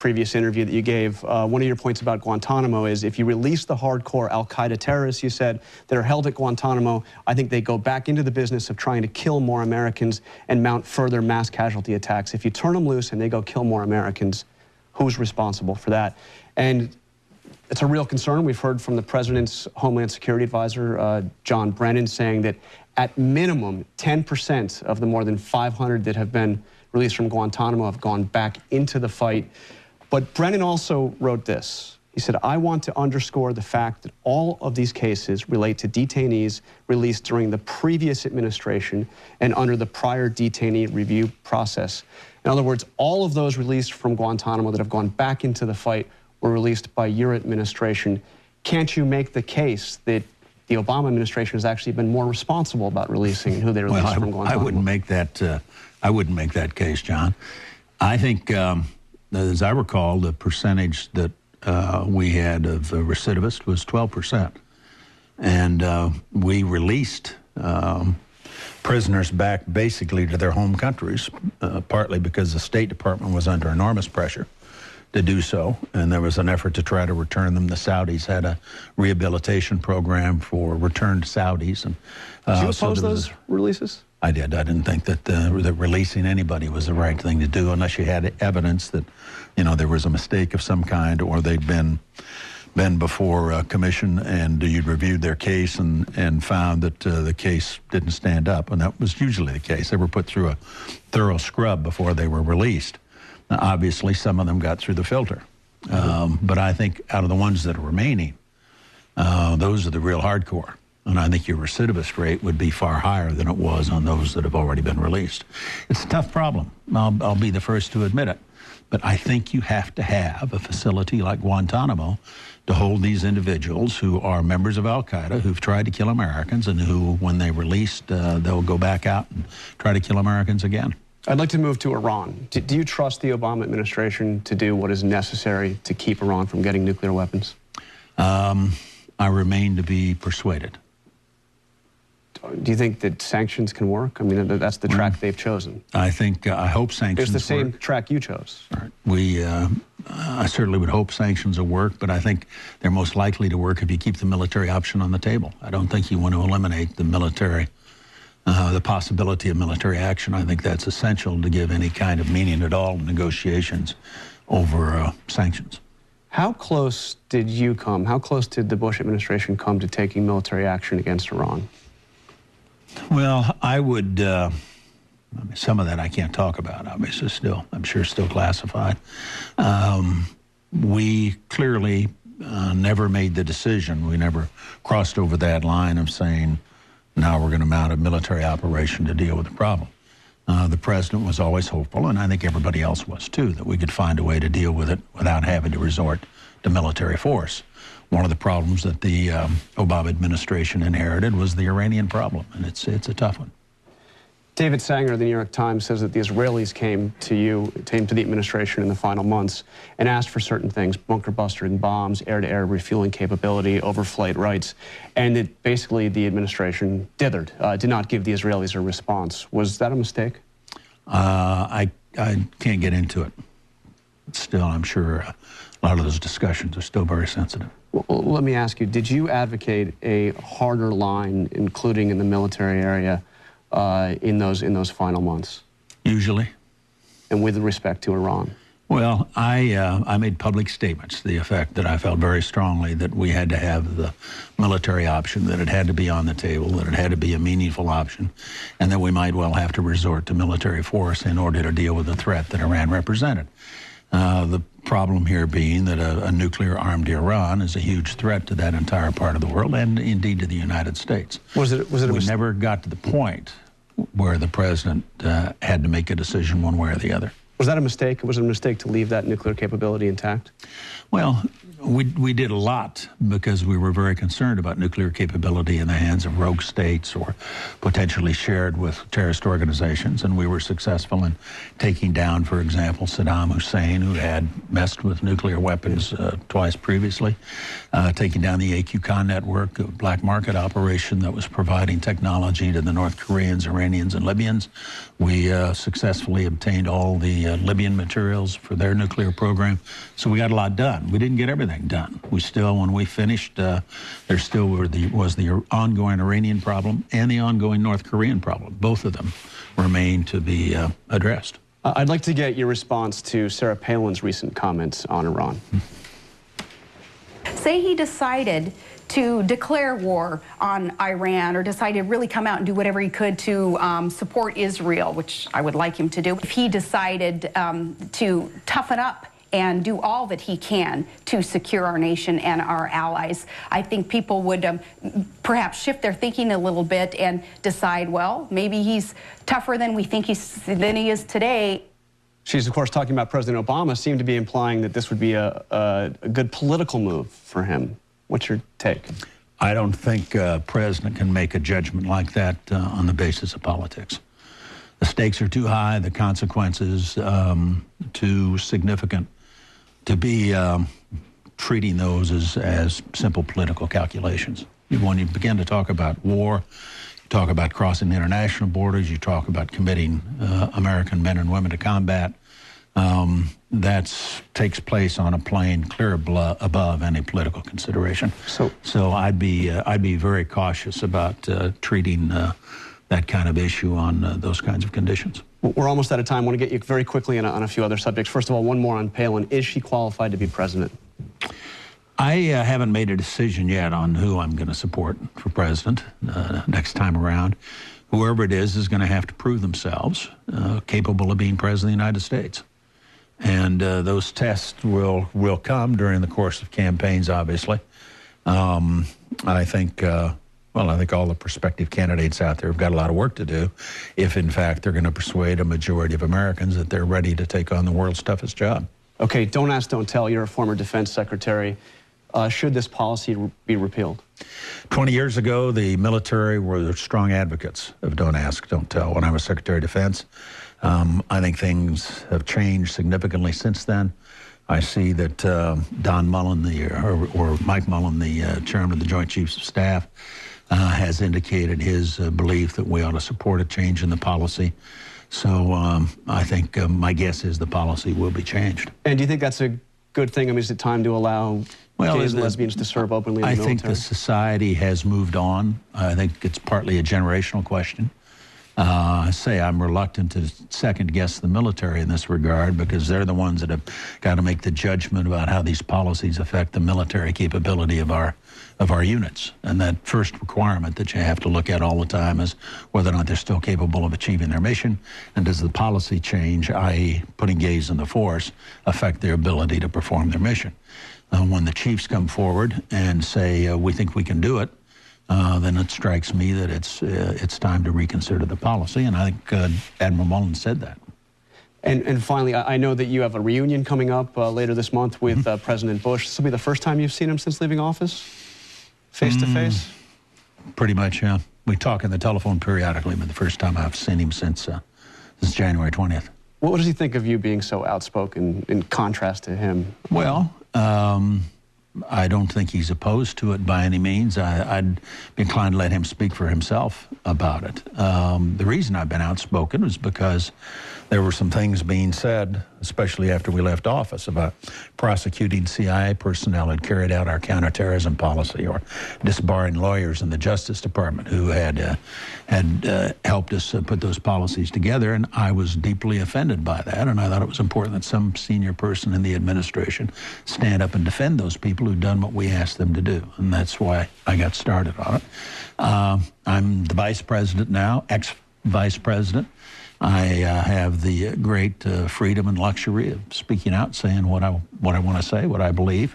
previous interview that you gave, one of your points about Guantanamo is if you release the hardcore al-Qaeda terrorists, you said, that are held at Guantanamo, I think they go back into the business of trying to kill more Americans and mount further mass casualty attacks. If you turn them loose and they go kill more Americans, who's responsible for that? And it's a real concern. We've heard from the President's Homeland Security Advisor, John Brennan, saying that at minimum, 10% of the more than 500 that have been released from Guantanamo have gone back into the fight. But Brennan also wrote this. He said, I want to underscore the fact that all of these cases relate to detainees released during the previous administration and under the prior detainee review process. In other words, all of those released from Guantanamo that have gone back into the fight were released by your administration. Can't you make the case that the Obama administration has actually been more responsible about releasing and who they released from Guantanamo? I wouldn't make that case, John. I think, as I recall, the percentage that we had of recidivists was 12%. And we released prisoners back basically to their home countries, partly because the State Department was under enormous pressure to do so, and there was an effort to try to return them. The Saudis had a rehabilitation program for returned Saudis. And, did you oppose those releases? I did. I didn't think that releasing anybody was the right thing to do unless you had evidence that, you know, there was a mistake of some kind or they'd been before a commission and you'd reviewed their case and found that the case didn't stand up. And that was usually the case. They were put through a thorough scrub before they were released. Now, obviously, some of them got through the filter. But I think out of the ones that are remaining, those are the real hardcore. And I think your recidivist rate would be far higher than it was on those that have already been released. It's a tough problem. I'll be the first to admit it. But I think you have to have a facility like Guantanamo to hold these individuals who are members of al-Qaeda, who've tried to kill Americans, and who, when they're released, they'll go back out and try to kill Americans again. I'd like to move to Iran. Do you trust the Obama administration to do what is necessary to keep Iran from getting nuclear weapons? I remain to be persuaded. Do you think that sanctions can work? I mean, that's the track they've chosen. I think, I hope sanctions work. It's the same track you chose. Right. I certainly would hope sanctions will work, but I think they're most likely to work if you keep the military option on the table. I don't think you want to eliminate the military, the possibility of military action. I think that's essential to give any kind of meaning at all in negotiations over sanctions. How close did you come? How close did the Bush administration come to taking military action against Iran? Well, I would, I mean, some of that I can't talk about, obviously, still. I'm sure still classified. We clearly never made the decision. We never crossed over that line of saying, now we're going to mount a military operation to deal with the problem. The president was always hopeful, and I think everybody else was too, that we could find a way to deal with it without having to resort to military force. One of the problems that the Obama administration inherited was the Iranian problem, and it's a tough one. David Sanger of the New York Times says that the Israelis came to the administration in the final months and asked for certain things: bunker-busting bombs, air-to-air refueling capability, overflight rights, and that basically the administration dithered, did not give the Israelis a response. Was that a mistake? I can't get into it. Still, I'm sure a lot of those discussions are still very sensitive. Well, let me ask you, did you advocate a harder line, including in the military area, in those final months? Usually. And with respect to Iran? Well, I made public statements to the effect that I felt very strongly that we had to have the military option, that it had to be on the table, that it had to be a meaningful option, and that we might well have to resort to military force in order to deal with the threat that Iran represented. The problem here being that a nuclear-armed Iran is a huge threat to that entire part of the world and indeed to the United States. We never got to the point where the president had to make a decision one way or the other. Was that a mistake? Was it a mistake to leave that nuclear capability intact? Well, We did a lot because we were very concerned about nuclear capability in the hands of rogue states or potentially shared with terrorist organizations. And we were successful in taking down, for example, Saddam Hussein, who had messed with nuclear weapons twice previously, taking down the AQCON network, a black market operation that was providing technology to the North Koreans, Iranians, and Libyans. We successfully obtained all the Libyan materials for their nuclear program. So we got a lot done. We didn't get everything done. We still, when we finished, there still was the ongoing Iranian problem and the ongoing North Korean problem. Both of them remain to be addressed. I'd like to get your response to Sarah Palin's recent comments on Iran. Say he decided to declare war on Iran or decided to really come out and do whatever he could to support Israel, which I would like him to do. If he decided to toughen up and do all that he can to secure our nation and our allies, I think people would perhaps shift their thinking a little bit and decide, well, maybe he's tougher than we think than he is today. She's, of course, talking about President Obama, seemed to be implying that this would be a good political move for him. What's your take? I don't think a president can make a judgment like that on the basis of politics. The stakes are too high, the consequences too significant to be treating those as simple political calculations. When you begin to talk about war, you talk about crossing international borders, you talk about committing American men and women to combat, that takes place on a plane clear above any political consideration. So I'd be very cautious about treating that kind of issue on those kinds of conditions. We're almost out of time. I want to get you very quickly on a few other subjects. First of all, one more on Palin. Is she qualified to be president? I haven't made a decision yet on who I'm going to support for president next time around. Whoever it is going to have to prove themselves capable of being president of the United States. And those tests will come during the course of campaigns, obviously. I think all the prospective candidates out there have got a lot of work to do if, in fact, they're going to persuade a majority of Americans that they're ready to take on the world's toughest job. Okay, don't ask, don't tell. You're a former defense secretary. Should this policy be repealed? 20 years ago, the military were strong advocates of don't ask, don't tell. When I was Secretary of Defense, I think things have changed significantly since then. I see that Don Mullen, or Mike Mullen, the chairman of the Joint Chiefs of Staff, has indicated his belief that we ought to support a change in the policy. So I think my guess is the policy will be changed. And do you think that's a good thing? I mean, is it time to allow gays and lesbians to serve openly in the military? I think the society has moved on. I think it's partly a generational question. I'm reluctant to second-guess the military in this regard because they're the ones that have got to make the judgment about how these policies affect the military capability of our units. And that first requirement that you have to look at all the time is whether or not they're still capable of achieving their mission, and does the policy change, i.e. putting gays in the force, affect their ability to perform their mission. When the chiefs come forward and say, we think we can do it, then it strikes me that it's time to reconsider the policy, and I think Admiral Mullen said that. And finally, I know that you have a reunion coming up later this month with President Bush. This will be the first time you've seen him since leaving office, face to face? Pretty much, yeah. We talk on the telephone periodically, but the first time I've seen him since January 20th. What does he think of you being so outspoken in contrast to him? Well, I don't think he's opposed to it by any means. I'd be inclined to let him speak for himself about it. The reason I've been outspoken was because there were some things being said, especially after we left office, about prosecuting CIA personnel who had carried out our counterterrorism policy, or disbarring lawyers in the Justice Department who had helped us put those policies together. And I was deeply offended by that, and I thought it was important that some senior person in the administration stand up and defend those people who'd done what we asked them to do. And that's why I got started on it. I'm the vice president now, ex-vice president. I have the great freedom and luxury of speaking out, saying what I want to say, what I believe,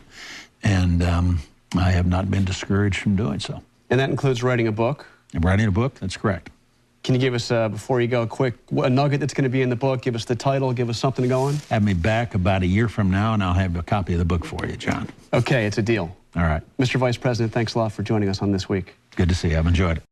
and I have not been discouraged from doing so. And that includes writing a book? I'm writing a book, that's correct. Can you give us, before you go, a nugget that's going to be in the book? Give us the title, give us something to go on. Have me back about a year from now, and I'll have a copy of the book for you, John. Okay, it's a deal. All right. Mr. Vice President, thanks a lot for joining us on This Week. Good to see you. I've enjoyed it.